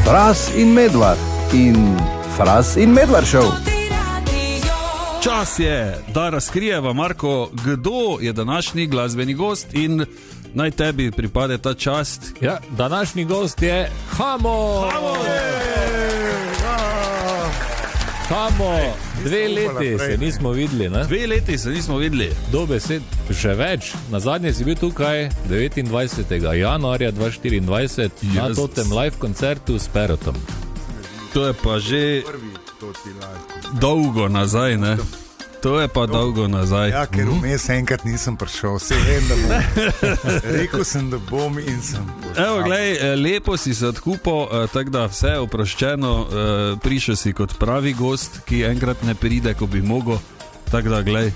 Fras in Medvard in Fras in Medvard show. Čas je, da razkrijeva, Marko, kdo je današnji glasbeni gost in naj tebi pripade ta čast. Ja, današnji gost je Hamo. Hamo, 2 leti se nismo videli, ne? 2 leti se nismo videli. Dobesedno, še več. Nazadnje si bil tukaj 29. januarja 2024 na totem live koncertu s Perotom. To je pa že dolgo nazaj, ne? To je pa dolgo nazaj. Ja, ker vmes enkrat nisem prišel, se vem, da bom. Rekel sem, da bom in sem. Evo, glej, lepo si se odkupil, tako da vse je oproščeno, prišel si kot pravi gost, ki enkrat ne pride, ko bi mogel, tako da, glej,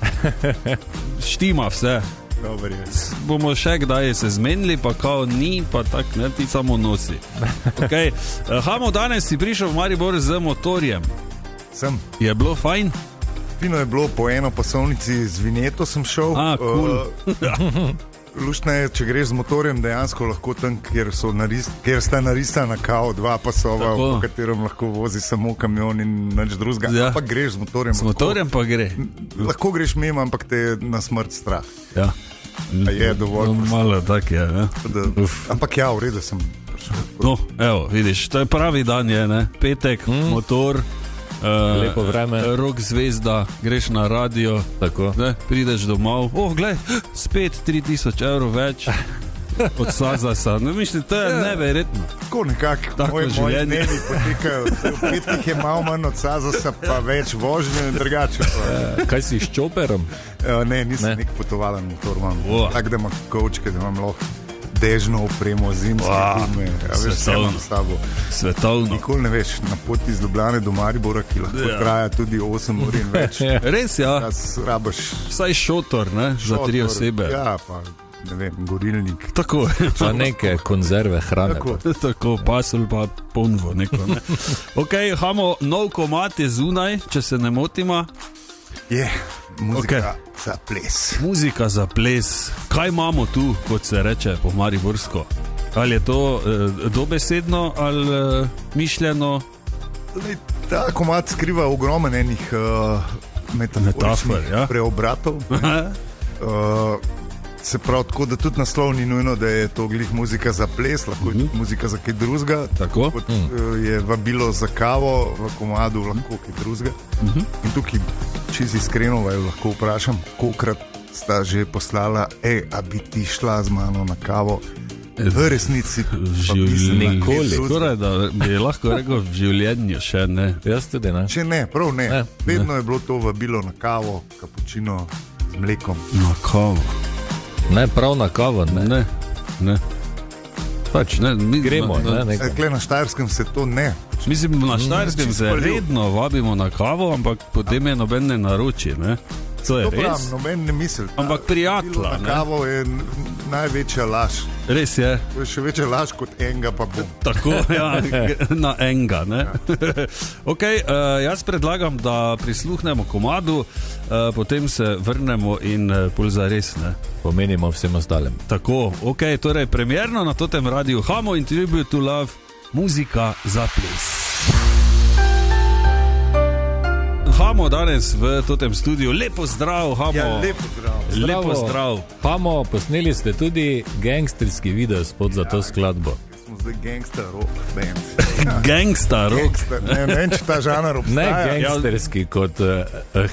štima vse. Dobar je. Bomo še kdaj se zmenili, pa kao ni, pa tak, ne, ti samo nosi. Okay. Hamo, danes si prišel v Maribor z motorjem. Sem. Je bilo fajn? Fino je bilo, po eno pasovnici z vinjeto sem šel. Cool. Luštno je, če greš z motorjem, dejansko lahko tam, kjer sta narisana kao 2 pasova, po katerem lahko vozi samo kamion in nič drugega. Ja. Pa greš z motorjem. Z motorjem pa gre. Lahko greš mimo, ampak te je na smrt strah. Ja. A je dovolj. No, malo tak je, ne? Ampak ja, v redu sem prišel. No, evo, vidiš, to je pravi dan je, ne? Petek, motor. Lepo vreme. Rock zvezda, greš na radio, tako, ne, prideš domov, glej, spet 3000 evrov več od Sazasa. No, mislim, to je neverjetno. Tako nekako, moji dnevi potekajo. V petkih je malo manj od Sazasa, pa več vožnje in drugače. Kaj si s čoperom? Ne, nisem nek potovalen motor, imam. Tako da imam kovčke, da imam lahko dežno opremo, zimske gume. Ja, veš, svetovno. Nikoli ne veš, na poti iz Ljubljane do Maribora, ki lahko traja tudi 8 ur in več. Res, ja. Rabaš vsaj šotor, ne, za 3 osebe. Ja, pa ne vem, gorilnik. Tako. Pa neke konzerve hrane. Tako, pasol pa ponvo neko, ne. Ok, Hamo, nov komad je zunaj, če se ne motima. Je, muzika za ples. Muzika za ples. Kaj imamo tu, kot se reče po mariborsko? Ali je to dobesedno ali mišljeno? Ta komad skriva ogromen enih metaforičnih preobratov. Se pravi tako, da tudi naslov ni nujno, da je to glih muzika za ples, lahko je tudi muzika za kaj drugega. Tako. Kot je vabilo za kavo v komadu, lahko kaj drugega. In tukaj čisto iskreno vaju lahko vprašam, kolikrat sta že poslala, a bi ti šla z mano na kavo? V resnici nikoli. Skoraj da bi lahko rekel v življenju še ne. Jaz tudi ne. Še ne, prav ne. Vedno je bilo to vabilo na kavo, kapučino z mlekom. Na kavo. Ne, prav na kavo, ne. Ne. Pač, ne, mi gremo. Na Štajerskem se to ne. Mislim, na Štajerskem se redno vabimo na kavo, ampak potem je noben ne naroči, ne. To je res. Pravim, noben ne misli. Ampak prijatelja, ne. Na kavo je največja laž. Res je. To je še večja laž kot enega pa bom. Tako, ja, na enega, ne. Ja. Ok, jaz predlagam, da prisluhnemo komadu, potem se vrnemo in pol zares, ne. Pomenimo vsem ostalim. Tako, ok, torej premierno na totem radiju Hamo in Tribute to Love, muzika za ples. Hamo danes v totem studiu. Lepo zdrav, Hamo. Ja, lepo zdrav. Lepo zdrav. Hamo, posneli ste tudi gangsterski video spod za to skladbo. Smo zdaj gangster rock band. Gangsta rock. Ne vem, če ta žanr obstaja. Ne gangsterski kot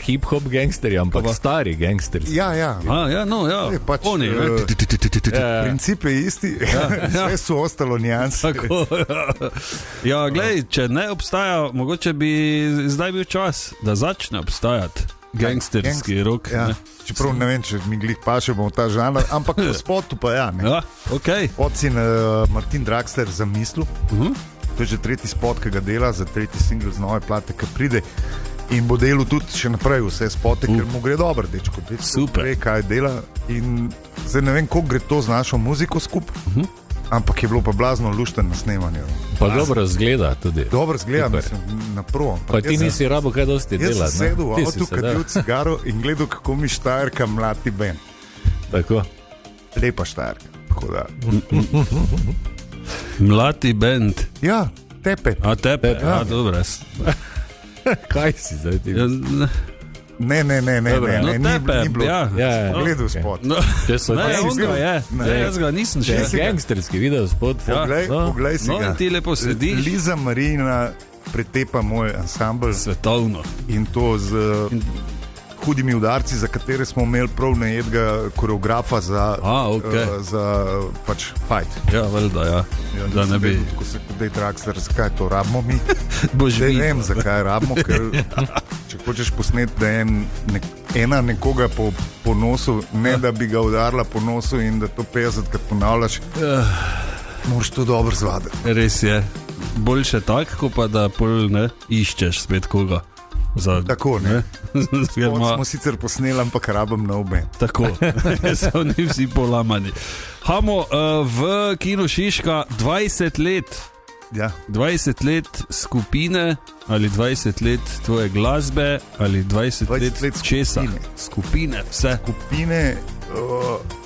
hip-hop gangsteri, ampak stari gangsterski. Ja. No, ja. Pač, oni, princip je isti, vse so ostalo nijanse. Tako, ja, glej, če ne obstaja, mogoče bi zdaj bil čas, da začne obstajati gangsterski rock. Ja. Čeprav ne vem, če mi glih paše bomo ta žanr, ampak v spotu pa ja. Ja, ok. Odsin Martin Draxler zamislil. To je že 3. spot, ki ga dela, za 3. single z nove plate, ki pride in bo delal tudi še naprej vse spote, ker mu gre dobro, dečko. Super. Ve, kaj dela in zdaj ne vem, koliko gre to z našo muziko skup, ampak je bilo pa blazno lušten na snemanju. Pa dobro zgleda tudi. Dobro zgleda, mislim, na prvo. Pa ti nisi rabo kaj dosti delati. Jaz sem sedel v avtu, kadil cigaro in gledal, kako mi Štajerka mlati band. Tako. Lepa Štajerka. Tako da. Mlati band. Ja, Tepe. A tepe, Ja. dobro. Kaj si zdaj ti? Ne, No, tepe, ni bilo. ja. Gledal spot. No, Če so ne, gangsterski- on ga je. Ne, jaz ga nisem Če še. je gangsterski video spod. Poglej si No, ga. in ti lepo sediš. Liza Marina pretepa moj ansambl Svetovno. in to z hudimi udarci, za katere smo imeli prav najedga koreografa za, za pač fight. Ja, valjda, ja. Da ne bi. Ko se kdaj Traxler, zakaj to rabimo mi? Boš Ne videl. vem, zakaj rabimo, ker če hočeš posneti, da je ena nekoga po nosu, ne da bi ga udarila po nosu in da to 50krat ponavljaš, moraš to dobro zvaditi. Res je. Boljše tako, kot pa da pol ne iščeš spet koga. Tako, ne? Ker ima- Smo sicer posneli, ampak rabim na obe. Tako, so oni vsi polamani. Hamo v Kinu Šiška 20 let. Ja. 20 let skupine ali 20 let tvoje glasbe ali 20 let česa? Skupine, vse. Skupine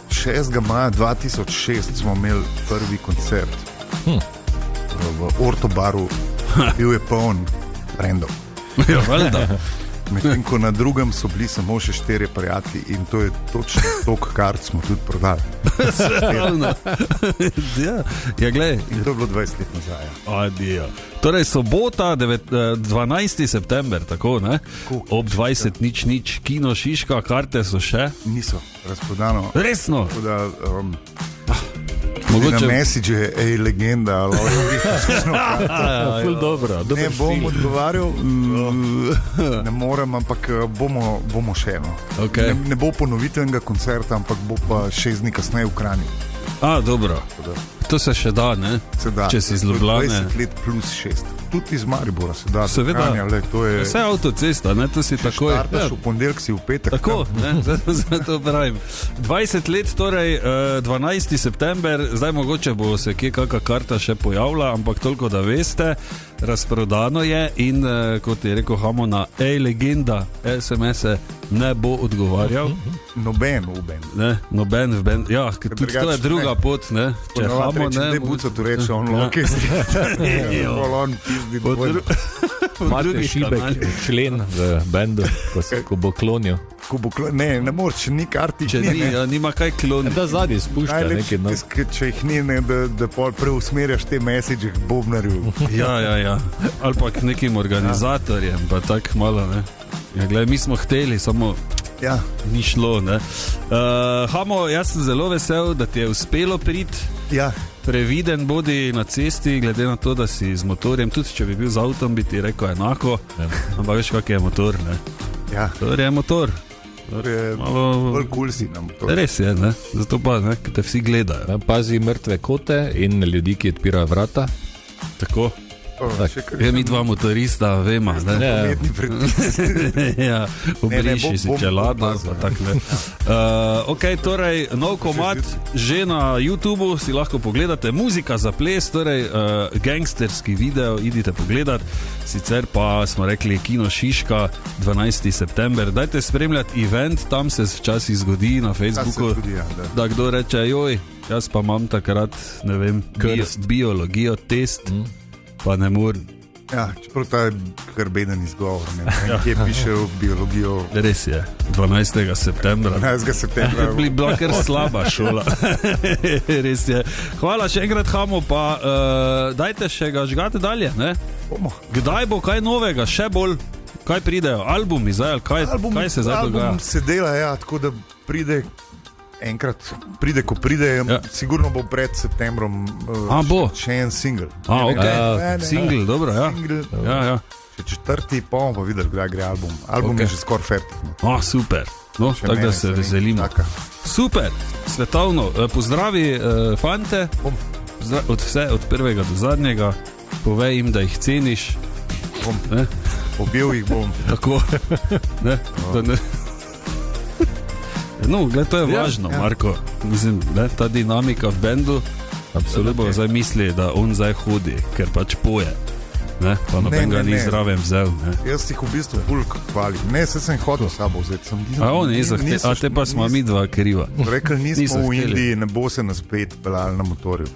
6. maja 2006 smo imeli prvi koncert v Ortobaru, bil je poln brendov. Ja, valjda. Medtem ko na drugem so bili samo še 4 prijatelji in to je točno toliko kart smo tudi prodali. Spravno. Ja, glej. In to je bilo 20 let nazaj. Adijo. Torej, sobota, 12. september, tako, ne? Ob 20:00, Kino Šiška, karte so še. Niso razprodano. Resno? Tako da, Mogoče- na message je, ej, legenda, ali Ful dobro. ne bom odgovarjal, ne morem, ampak bomo še eno. Okay. Ne bo ponovitvenega koncerta, ampak bo pa 6 dni kasneje v Kranju. Dobro. To se še da, ne? Se da. Če si iz Ljubljane. 20 let plus 6. Tudi iz Maribora se da. Seveda. Kranja, le, to je, Vse avtocesta, ne? To si takoj. startaš v ponedeljek, si v petek. Tako, tam. ne, zato pravim. 20 let, torej 12. september, zdaj mogoče bo se kje kakšna karta še pojavila, ampak toliko, da veste, razprodano je in kot je rekel Hamo na legenda, SMS-e ne bo odgovarjal. Noben v bend. Ne, noben v bend. Ja, ker tudi to je drugače druga ne. pot, ne. Če Hamo ne. ne buca, tu reče on, Ja. ok, si bolon, pizdi dvojno. Imate šibek člen v bendu, ko bo klonil. Ne moreš, ni karti. Če ni, ja, nima kaj kloniti. Da zadnji spušča Najlepše, nekaj. če jih ni, ne, da pol preusmerjaš te message k bobnarju. Ja. Ali pa k nekim organizatorjem, pa tako malo, ne. Ja, glej, mi smo hteli, samo Ja. ni šlo, ne. Hamo, jaz sem zelo vesel, da ti je uspelo priti. Ja. Previden bodi na cesti, glede na to, da si z motorjem, tudi če bi bil z avtom, bi ti rekel enako. Ampak veš, kak je motor, ne. Ja. To je motor. Bolj kul si nam to. Res je, ne. Zato pa, ne, ker te vsi gledajo. Pazi mrtve kote in ljudi, ki odpirajo vrata. Tako. Ja, mi dva motorista, vema, ne. Poletni predpis. Ja, obriši si čelado, pa tako ne. Ok, torej, nov komad že na YouTubu si lahko pogledate, muzika za ples, torej gangsterski video, idite pogledat, sicer pa smo rekli Kino Šiška 12. september, dajte spremljati event, tam se včasih zgodi na Facebooku, da kdo reče, joj, jaz pa imam takrat, ne vem, biologijo test, pa ne morem. Ja, čeprav ta je kar beden izgovor, ne vem, kje piše v biologijo. Res je, 12. septembra. 12. septembra. Bila kar slaba šola. Res je. Hvala še enkrat, Hamo, pa dajte še ga žgate dalje, ne? Kdaj bo kaj novega, še bolj, kaj pridejo, albumi zdaj, kaj se zdaj dogaja? Album se dela, ja, tako da pride enkrat, ko pride, sigurno bo pred septembrom še en single. Single, dobro, ja. Ja. Še 4. pa bomo pa videli, kdaj gre album. Album je že skoraj fertik. Super, no, tako da se veselimo. Super, svetovno, pozdravi fante, od prvega do zadnjega, povej jim, da jih ceniš. Objel jih bom. Tako, ne. No, gled, to je važno, Marko. Mislim, ne, ta dinamika v bendu, absolutno zdaj misli, da on zdaj hodi, ker pač poje. ne? Pa noben ga ni zraven vzel. Ne? Jaz jih v bistvu bulk hvalim. Ne, se sem hotel s sabo vzeti. On je zahtev, a te pa smo mi dva kriva. Rekli nismo v Indiji, ne bo se nas spet pelali na motorju.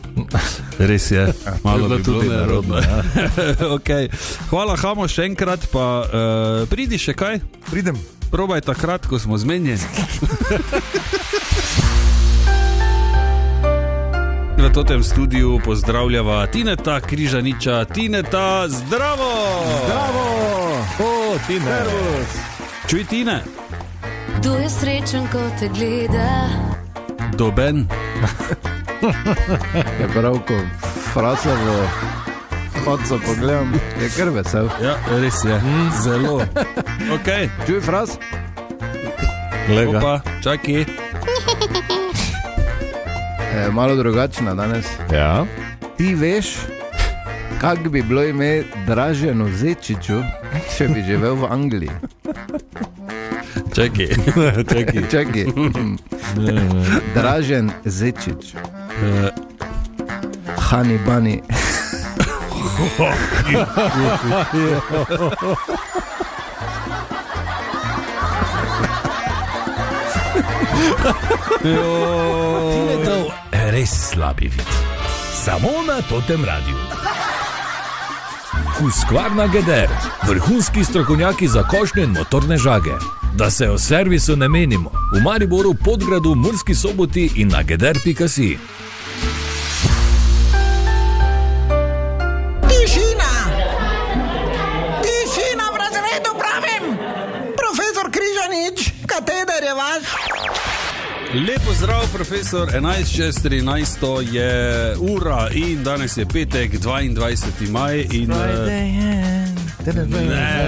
Res je, malo bi bilo nerodno. Okay. Hvala, Hamo, še enkrat, pa pridi še kaj? Pridem. Probaj takrat, ko smo zmenjeni. V totem studiu pozdravljava Tineta Križaniča. Tineta, zdravo! Zdravo! Tine. Čuj, Tine. Kdo je srečen, ko te gleda? Doben. Je prav, ko Frasovo faco pogledam, je kar vesel. Ja, res je. Zelo. Okay. Čuj, Fras? Lega. Opa, čakaj. Malo drugačna danes. Ja. Ti veš, kak bi bilo ime Draženu Zečiču, če bi živel v Angliji? Čakaj. Čakaj. Dražen Zečič. Hani Bani. Tinetov res slabi vid. Samo na totem radiju. Husqvarna Geder, vrhunski strokovnjaki za košnje in motorne žage. Da se o servisu ne menimo. V Mariboru, Podgradu, Murski Soboti in na geder.si. Tišina v razredu pravim! Profesor Križanič, kateder je vaš? Lepo zdrav, profesor. 11.13 je ura in danes je petek, 22. maj in...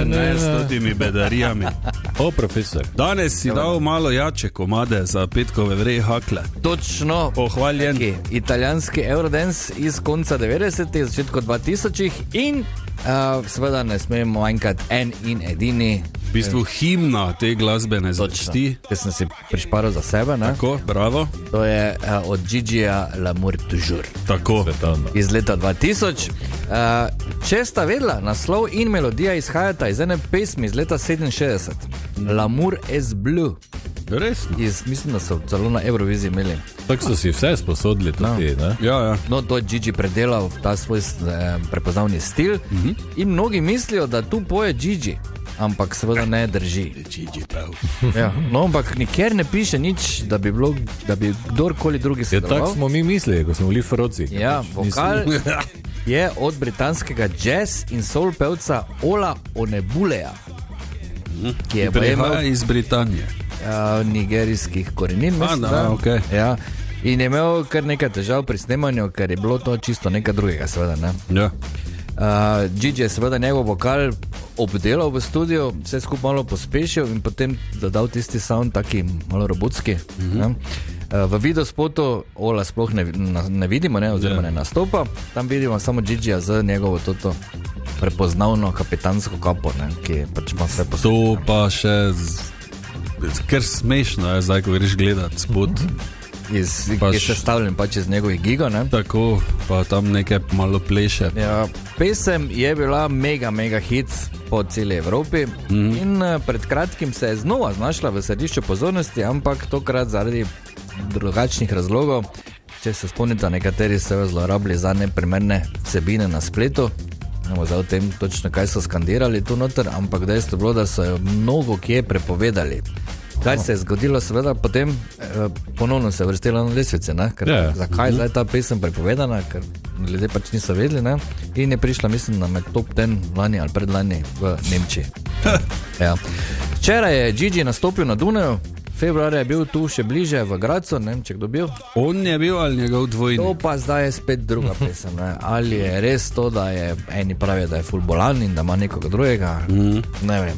Ne, s totimi bedarijami. O, profesor. Danes si dal malo jače komade za petkove vreje hakle. Točno. Pohvaljen. Okay. Italijanski Eurodance iz konca 90-ih, začetku 2000-ih in seveda ne smemo manjkati en in edini. V bistvu himna te glasbene zvrsti. Ker sem si prišparil za sebe, ne? Tako, bravo. To je od Gigija L'amour toujours. Tako. Iz leta 2000. Če sta vedela, naslov in melodija izhajata iz ene pesmi iz leta 67. L'amour est bleu. Resno? Mislim, da so celo na Euroviziji imeli. Tako so si vse sposodili tudi, ne? Ja. No, to je Gigi predelal v ta svoj prepoznavni stil in mnogi mislijo, da tu poje Gigi. Ampak seveda ne drži. Ja, no, ampak nikjer ne piše nič, da bi kdorkoli drugi sodeloval. Tako smo mi mislili, ko smo bili froci. Ja, vokal je od britanskega jazz in soul pevca Ola Onebuleja, ki je prihaja iz Britanije. Nigerijskih korenin, mislim, okay. Ja. In je imel kar nekaj težav pri snemanju, ker je bilo to čisto nekaj drugega, seveda, ne? Ja. Gigi je seveda njegov vokal obdelal v studiu, vse skupaj malo pospešil in potem dodal tisti sound, taki malo robotski. V videospotu Ola sploh ne vidimo, ne, oziroma ne nastopa, tam vidimo samo Gigija z njegovo toto prepoznavno kapitansko kapo, ne, ki pač ima vse posebej. To pa še ker smešno je zdaj, ko greš gledat spod. Je sestavljen pač iz njegovih giga, ne? Tako, pa tam nekaj malo pleše. Ja, pesem je bila mega hit po celi Evropi in pred kratkim se je znova znašla v središču pozornosti, ampak tokrat zaradi drugačnih razlogov. Če se spomnite, nekateri so jo zlorabili za neprimerne vsebine na spletu. Ne bomo zdaj o tem točno, kaj so skandirali tu noter, ampak dejstvo je bilo, da so jo mnogo kje prepovedali. Kar se je zgodilo, seveda, potem ponovno se je vrstila na lesvice, ne? Zakaj zdaj ta pesem prepovedana, ker ljudje pač niso vedeli, ne? In je prišla, mislim, na med top 10 lani ali predlani v Nemčiji. Ja. Včeraj je Gigi nastopil na Dunaju, februarja je bil tu še bliže v Gracu, ne vem, če kdo bil. On je bil ali njegov dvojnik? To pa zdaj je spet druga pesem, ne? Ali je res to, da je eni pravijo, da je ful bolan in da ima nekoga drugega, ne vem.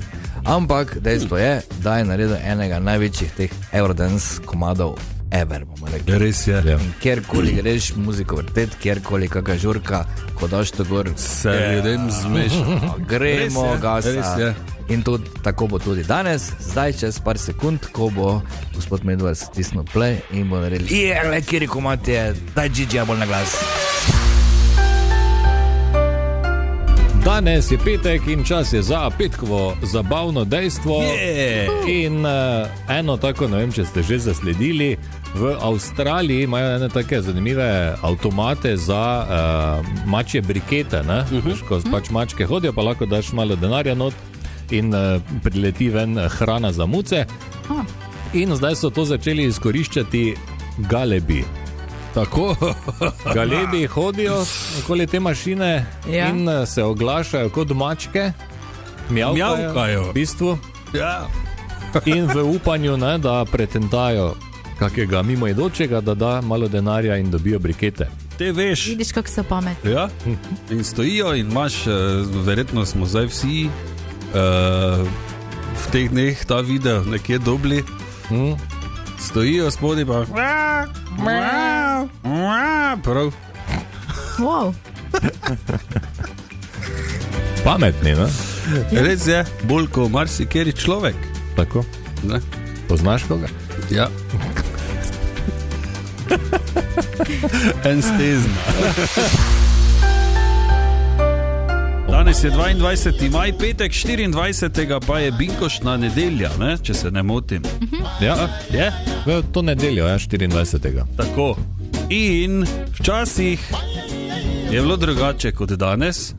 Ampak dejstvo je, da je naredil enega največjih teh Eurodance komadov ever, bomo rekli. Res je. In kjerkoli greš muziko vrtet, kjerkoli kakšna žurka, ko daš to gor, se ljudem zmeša. Gremo gasa. Res je. In to, tako bo tudi danes, zdaj čez par sekund, ko bo gospod Medved stisnil play in bo naredil, gled, kjeri komad je, daj Gigija bolj na glas. Danes je petek in čas je za petkovo zabavno dejstvo. In eno tako, ne vem, če ste že zasledili, v Avstraliji imajo ene take zanimive avtomate za mačje brikete. Ko pač mačke hodijo, pa lahko daš malo denarja not in prileti ven hrana za muce. In zdaj so to začeli izkoriščati galebi. Tako. Galebi hodijo okoli te mašine in se oglašajo kot mačke, mjavkajo v bistvu. Ja. In v upanju, ne, da pretentajo kakega mimoidočega, da da malo denarja in dobijo brikete. Te veš. Vidiš, kako so pametni. Ja. In stojijo in imaš, verjetno smo zdaj vsi v teh dneh ta video nekje dobili. Stojijo spodaj pa prav. Wow. Pametni, ne? Res je, bolj kot marsikeri človek. Tako. Ne? Poznaš koga? Ja. En stezna. Danes je 22. maj, petek, 24. pa je binkoštna nedelja, ne? Če se ne motim. Ja, Je? v to nedeljo, 24. Tako. In včasih je bilo drugače kot danes.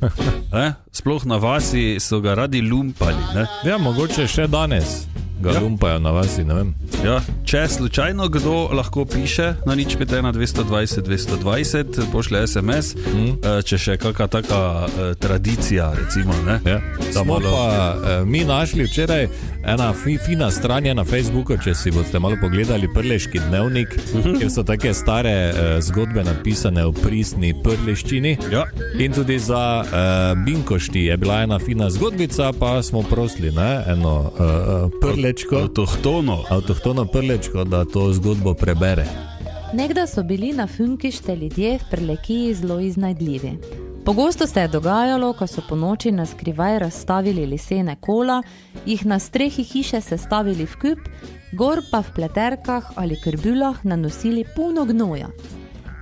Sploh na vasi so ga radi lumpali. Ne? Ja, mogoče še danes ga lumpajo na vasi, ne vem. Ja, če slučajno kdo lahko piše na 051 220 220, pošlje SMS, če še kakšna taka tradicija, recimo. Ne? Ja. Smo pa mi našli včeraj ena fina stran na Facebooku, če si boste malo pogledali, Prleški dnevnik, kjer so take stare zgodbe napisane v pristni prleščini. Ja. In tudi za binkošti je bila ena fina zgodbica, pa smo prosili eno prlečko, avtohtono prlečko, da to zgodbo prebere. Nekdaj so bili na Funkište ljudje v Prlekiji zelo iznajdljivi. Pogosto se je dogajalo, ko so po noči na skrivaj razstavili lesene kola, jih na strehi hiše sestavili v kup, gor pa v pleterkah ali krbulah nanosili puno gnoja.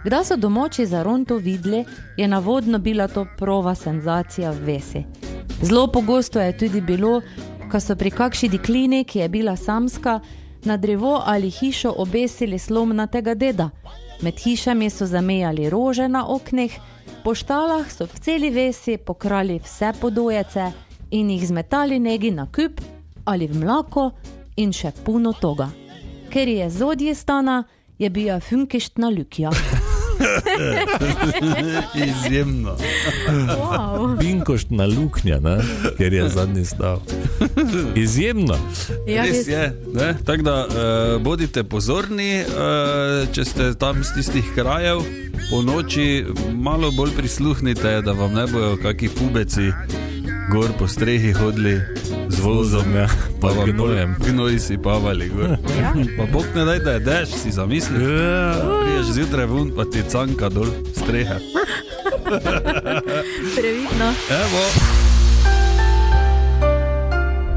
Kdaj so domoči za Ron to videli, je navodno bila to prava senzacija v vesi. Zelo pogosto je tudi bilo, ko so pri kakšni deklini, ki je bila samska, na drevo ali hišo obesili slomnatega deda. Med hišami so zamejali rože na oknih, po štalah so v celi vesi pokrali vse podojece in jih zmetali negi na kup ali v mlako in še puno toga. Ker je zodje stana, je bila funkištna ljukja. Izjemno. Wow. Binkoštna luknja, ne? Ker je zadnji stav. Izjemno. Ja, Res je, ne? Tako da bodite pozorni, če ste tam z tistih krajev, po noči malo bolj prisluhnite, da vam ne bojo kakšni pubeci gor po strehi hodili z vozom, pa vam gnoji si pavali gor. Pa Bog ne daj, da je dež, si zamisli. Priješ zjutraj vun, pa ti canka dol strehe. Previdno. Evo.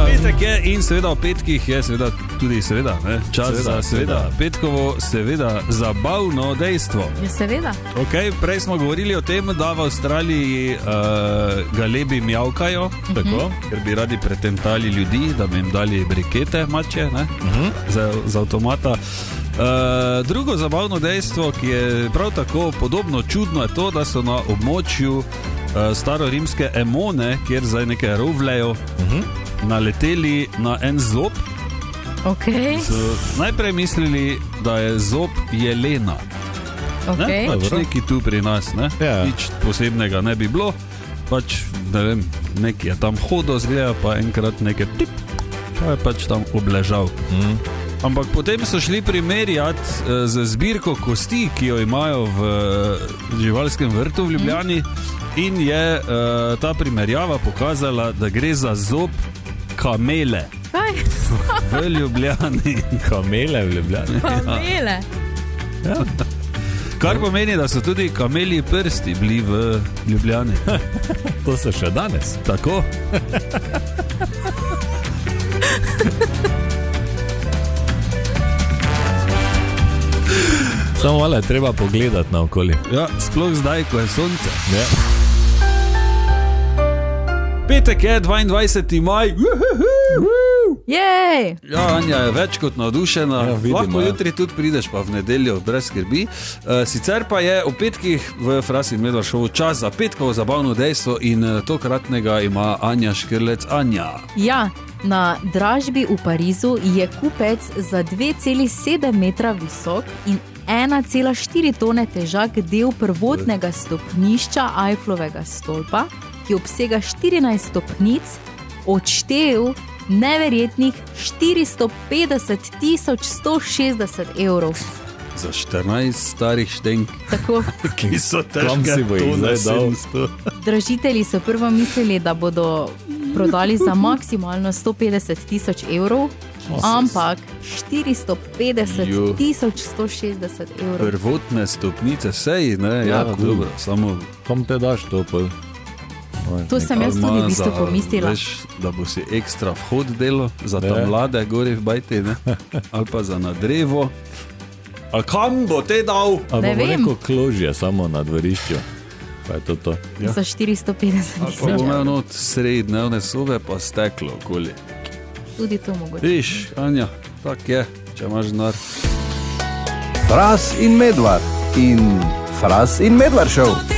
Petek je in seveda v petkih je seveda tudi čas za petkovo zabavno dejstvo. Ja, seveda. Okay, prej smo govorili o tem, da v Avstraliji galebi mjavkajo, ker bi radi pretentali ljudi, da bi jim dali brikete mačje, ne? Za avtomata. Drugo zabavno dejstvo, ki je prav tako podobno čudno, je to, da so na območju starorimske Emone, kjer zdaj nekaj rovlejo, naleteli na en zob. Najprej mislili, da je zob jelena. Pač neki tu pri nas, ne? Nič posebnega ne bi bilo. Pač, ne vem, neki je tam hodil, zgleda pa enkrat nekaj tip, pa je pač tam obležal. Ampak potem so šli primerjati z zbirko kosti, ki jo imajo v živalskem vrtu v Ljubljani, in je ta primerjava pokazala, da gre za zob kamele. Kaj? V Ljubljani. Kamele v Ljubljani. Kamele. Ja. Kar pomeni, da so tudi kamelji prsti bili v Ljubljani. To so še danes. Tako. Samo malo je treba pogledati naokoli. Ja, sploh zdaj, ko je sonce. Ja. Petek je 22. maj. Jej! Ja, Anja je več kot navdušena. Ja, vidimo, lahko ja. jutri tudi prideš, pa v nedeljo, brez skrbi. Sicer pa je v petkih v Fras in Medvard šovu čas za petkovo zabavno dejstvo in tokratnega ima Anja Škrlec. Anja. Ja, na dražbi v Parizu je kupec za 2,7 metra visok in 1,4 tone težak del prvotnega stopnišča Eifflovega stolpa, ki obsega 14 stopnic, odštel neverjetnih 450 160 evrov. Za 14 starih štenk, Tako, ki so Kam si bo jih zdaj dal? 700. dražitelji so prvo mislili, da bodo prodali za maksimalno 150 tisoč evrov, ampak 450 Jo. 160 evrov. Prvotne stopnice, sej, ne, ja, Ja, dobro, samo Kom te daš to? Pa? To sem jaz tudi v bistvu za, pomislila. veš, da bo si ekstra vhod delo za ta Ne. mlade gori v bajti, ne? Ali pa za na drevo. A kam bo te dal? Ali Ne bomo vem. neko kložje samo na dvorišču? Pa je to. Ja. Za 450 Ali pa tisoč bo imel evrov. not sred dnevne sobe pa steklo okoli. Tudi to mogoče. Viš, Anja, tak je, če imaš denar. Fras in Medvard in Fras in Medvard šov.